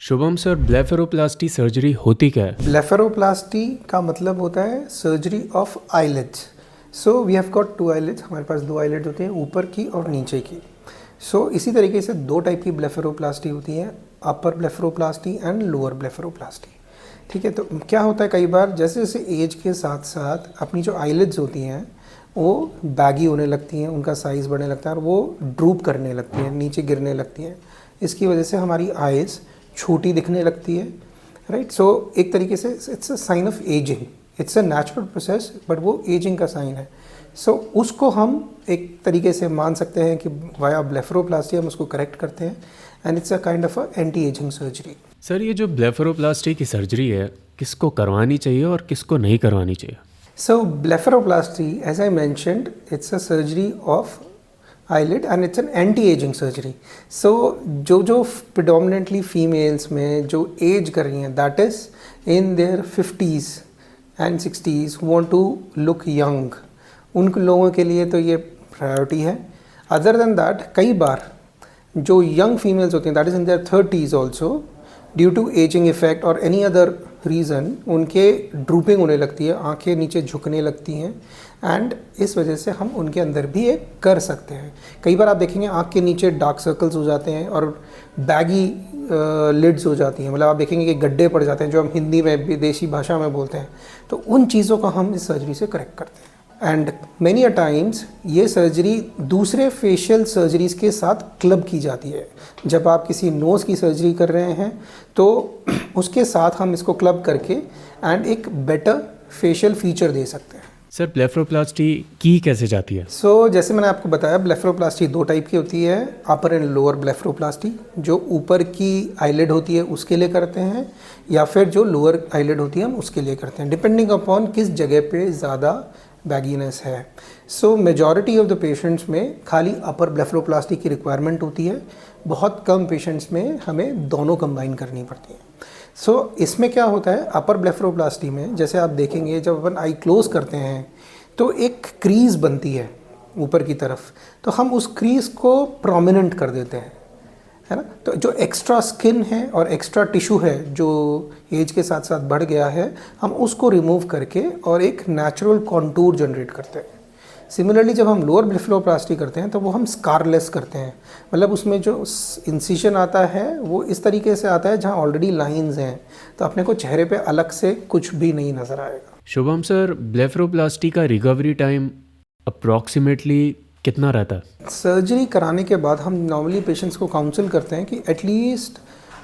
Shubham sir, blepharoplasty surgery होती क्या है? ब्लेफेरोप्लास्टी का मतलब होता है surgery of eyelids. So we have got two eyelids, हमारे पास दो आईलिड होते हैं, ऊपर की और नीचे की। सो इसी तरीके से दो टाइप की ब्लेफेरोप्लास्टी होती है, अपर ब्लेफेरोप्लास्टी एंड लोअर ब्लेफेरोप्लास्टी। ठीक है, तो क्या होता है कई बार जैसे जैसे एज के साथ साथ अपनी जो आईलिड्स होती हैं वो बैगी होने लगती हैं, उनका साइज़ बढ़ने लगता है और वो ड्रूप करने लगती हैं, नीचे गिरने लगती हैं। इसकी वजह से हमारी आइज़ छोटी दिखने लगती है, राइट। सो एक तरीके से it's a sign of ageing, it's a natural process, but वो एजिंग का साइन है। सो उसको हम एक तरीके से मान सकते हैं कि वाया ब्लेफेरोप्लास्टी हम उसको करेक्ट करते हैं, and it's a kind of a anti ageing surgery. Sir, ये जो ब्लेफेरोप्लास्टी की सर्जरी है, किसको करवानी चाहिए और किसको नहीं करवानी चाहिए? So blepharoplasty, as I mentioned, it's a surgery of eyelid and it's an anti-aging surgery. So जो predominantly females में जो age कर रही हैं, that is in their 50s and 60s who want to look young, उन लोगों के लिए तो ये प्रायोरिटी है। अदर देन दैट कई बार जो यंग फीमेल्स होती हैं, that is in their 30s also, due to ageing effect और एनी अदर रीज़न उनके ड्रूपिंग होने लगती है, आंखें नीचे झुकने लगती हैं, एंड इस वजह से हम उनके अंदर भी एक कर सकते हैं। कई बार आप देखेंगे आंख के नीचे डार्क सर्कल्स हो जाते हैं और बैगी लिड्स हो जाती हैं, मतलब आप देखेंगे कि गड्ढे पड़ जाते हैं, जो हम हिंदी में विदेशी भाषा में बोलते हैं। तो उन चीज़ों को हम इस सर्जरी से करेक्ट करते हैं। एंड मैनी अ टाइम्स ये सर्जरी दूसरे फेशियल सर्जरीज़ के साथ क्लब की जाती है। जब आप किसी नोज़ की सर्जरी कर रहे हैं तो उसके साथ हम इसको क्लब करके एंड एक बेटर फेशियल फीचर दे सकते हैं। सर, ब्लेफेरोप्लास्टी की कैसे जाती है? सो जैसे मैंने आपको बताया, ब्लेफेरोप्लास्टी दो टाइप की होती है, अपर एंड लोअर ब्लेफेरोप्लास्टी। जो ऊपर की आईलिड होती है उसके लिए करते हैं, या फिर जो लोअर आईलिड होती है हम उसके लिए करते हैं, डिपेंडिंग अपॉन किस जगह पे ज़्यादा बैगीनेस है। सो मेजॉरिटी ऑफ द पेशेंट्स में खाली अपर ब्लेफेरोप्लास्टी की रिक्वायरमेंट होती है, बहुत कम पेशेंट्स में हमें दोनों कंबाइन करनी पड़ती है। सो इसमें क्या होता है, अपर ब्लेफेरोप्लास्टी में जैसे आप देखेंगे जब अपन आई क्लोज करते हैं तो एक क्रीज बनती है ऊपर की तरफ, तो हम उस क्रीज को प्रोमिनेंट कर देते हैं, है ना। तो जो एक्स्ट्रा स्किन है और एक्स्ट्रा टिश्यू है जो एज के साथ साथ बढ़ गया है, हम उसको रिमूव करके और एक नेचुरल कॉन्टूर जनरेट करते हैं। सिमिलरली जब हम लोअर ब्लेफेरोप्लास्टी करते हैं तो वो हम स्कारलेस करते हैं, मतलब उसमें जो इंसिशन आता है वो इस तरीके से आता है जहाँ ऑलरेडी लाइंस हैं, तो अपने को चेहरे पे अलग से कुछ भी नहीं नज़र आएगा। शुभम सर, ब्लेफेरोप्लास्टी का रिकवरी टाइम अप्रॉक्सीमेटली कितना रहता है? सर्जरी कराने के बाद हम नॉर्मली पेशेंट्स को काउंसिल करते हैं कि एटलीस्ट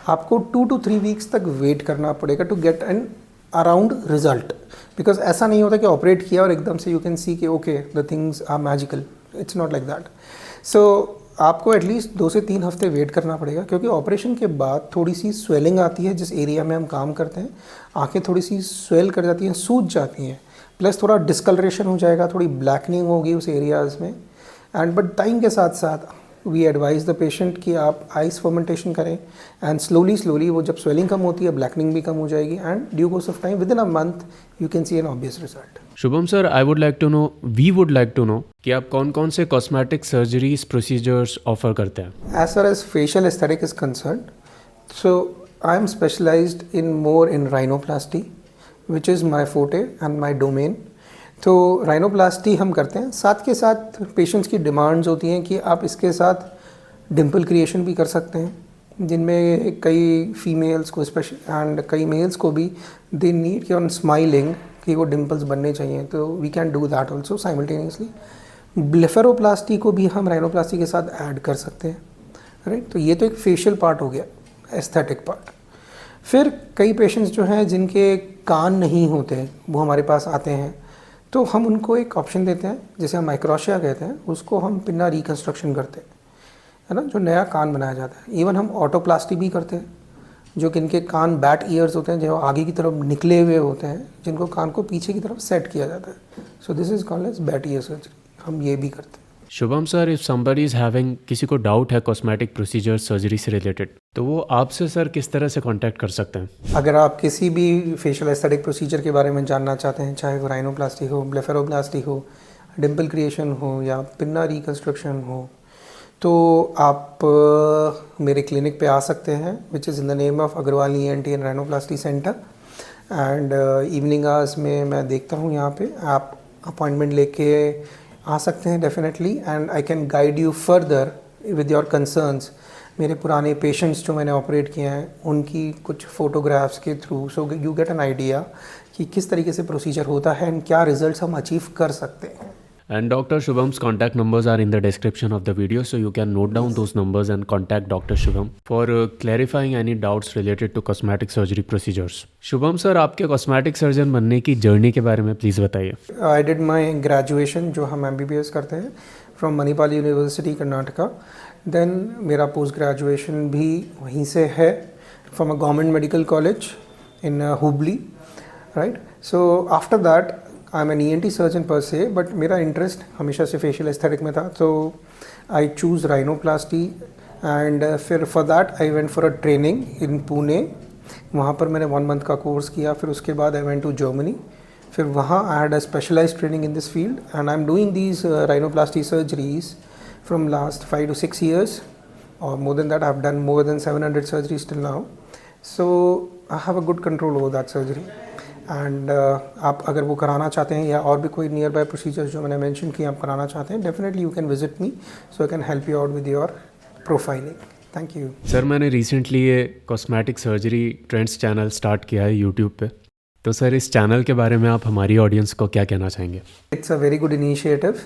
आपको 2 to 3 वीक्स तक वेट करना पड़ेगा to get an around result. Because ऐसा नहीं होता कि ऑपरेट किया और एकदम से यू कैन सी कि okay the things are magical, it's not like that. So आपको एटलीस्ट 2 से 3 हफ्ते वेट करना पड़ेगा, क्योंकि ऑपरेशन के बाद थोड़ी सी स्वेलिंग आती है जिस एरिया में हम काम करते हैं, आंखें थोड़ी सी स्वेल कर जाती हैं, सूज जाती हैं, प्लस थोड़ा डिस्कलरेशन हो जाएगा, थोड़ी ब्लैकनिंग होगी उस एरियाज़ में। एंड बट टाइम के साथ साथ वी एडवाइज द पेशेंट कि आप आइस फर्मेंटेशन करें, एंड स्लोली वो जब स्वेलिंग कम होती है ब्लैकनिंग भी कम हो जाएगी, and due course of time within a month you can see an obvious result. Shubham sir, we would like to know कि आप कौन कौन से कॉस्मेटिक सर्जरीज प्रोसीजर्स ऑफर करते हैं? As far as facial aesthetic is concerned, so I am specialized in more in rhinoplasty, which is my forte and my domain. तो rhinoplasty हम करते हैं, साथ के साथ पेशेंट्स की डिमांड्स होती हैं कि आप इसके साथ डिम्पल क्रिएशन भी कर सकते हैं, जिनमें कई फीमेल्स को स्पेशल एंड कई मेल्स को भी दे नीड कि ऑन स्माइलिंग कि वो डिम्पल्स बनने चाहिए, तो we can do that also simultaneously. Blepharoplasty को भी हम राइनोप्लास्टी के साथ ऐड कर सकते हैं, राइट। तो ये तो एक फेशियल पार्ट हो गया, एस्थेटिक पार्ट। फिर कई पेशेंट्स जो हैं जिनके कान नहीं होते वो हमारे पास आते हैं, तो हम उनको एक ऑप्शन देते हैं जिसे हम माइक्रोशिया कहते हैं, उसको हम पिन्ना रिकन्स्ट्रक्शन करते हैं, है ना, जो नया कान बनाया जाता है। इवन हम ऑटोप्लास्टी भी करते हैं, जो कि इनके कान बैट ईयर्स होते हैं जो आगे की तरफ निकले हुए होते हैं, जिनको कान को पीछे की तरफ सेट किया जाता है। So this is called as bat ear surgery, हम ये भी करते हैं। Shubham sir, if somebody is having, किसी को डाउट है कॉस्मेटिक प्रोसीजर सर्जरी से रिलेटेड, तो वो आपसे सर किस तरह से कांटेक्ट कर सकते हैं? अगर आप किसी भी फेशियल एस्थेटिक प्रोसीजर के बारे में जानना चाहते हैं, चाहे वो राइनोप्लास्टी हो, ब्लेफेरोप्लास्टी हो, डिम्पल क्रिएशन हो या पिन्ना रिकन्स्ट्रक्शन हो, तो आप मेरे क्लिनिक पे आ सकते हैं, which is in the name of Agarwal ENT and rhinoplasty centre, and evening hours में मैं देखता हूँ यहाँ पे। आप अपॉइंटमेंट लेके आ सकते हैं definitely, and I can guide you further with your concerns. मेरे पुराने पेशेंट्स जो मैंने ऑपरेट किए हैं उनकी कुछ फ़ोटोग्राफ्स के through, so you get an idea कि किस तरीके से प्रोसीजर होता है एंड क्या रिजल्ट्स हम अचीव कर सकते हैं। And Dr. Shubham's contact numbers are in the description of the video, so you can note down those numbers and contact Dr. Shubham for clarifying any doubts related to cosmetic surgery procedures. Shubham sir, आपके cosmetic surgeon बनने की journey के बारे में please बताइए। I did my graduation, जो हम MBBS करते हैं, from Manipal university Karnataka. Then मेरा पोस्ट ग्रेजुएशन भी वहीं से है, from a government medical college in Hubli, right. So after that I am an ENT surgeon per se, but मेरा इंटरेस्ट हमेशा से फेशियल एस्थेटिक में था, तो आई चूज़ राइनोप्लास्टी। एंड फिर for that I went for a training in Pune. वहाँ पर मैंने 1 मंथ का कोर्स किया। फिर उसके बाद आई वेंट टू जर्मनी। फिर वहाँ I had a specialised training in this field, and I am doing these rhinoplasty surgeries from last 5 to 6 years, or more than that. I've done more than 700 surgeries till now, so I have a good control over that surgery. And आप अगर वो कराना चाहते हैं या और भी कोई नियर बाय प्रोसीजर्स जो मैंने मेंशन किए आप कराना चाहते हैं, definitely you can visit me, so I can help you out with your profiling. Thank you sir, मैंने रिसेंटली ये cosmetic surgery trends channel start किया है यूट्यूब पे, तो सर इस चैनल के बारे में आप हमारी ऑडियंस को क्या कहना चाहेंगे? It's a very good initiative,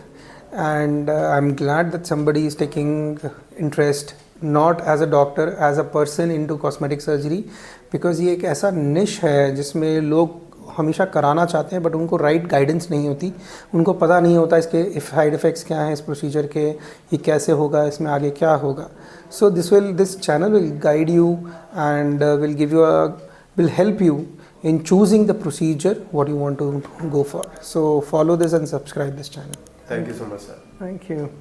and I am glad that somebody is taking interest, not as a doctor, as a person into cosmetic surgery, because ये एक ऐसा निश है जिसमें लोग हमेशा कराना चाहते हैं, बट उनको राइट गाइडेंस नहीं होती, उनको पता नहीं होता इसके साइड इफ़ेक्ट्स क्या हैं इस प्रोसीजर के, ये कैसे होगा, इसमें आगे क्या होगा। So this channel will guide you and will help you in choosing the procedure what you want to go for. So follow this and subscribe this channel. Thank you so much, sir. Thank you.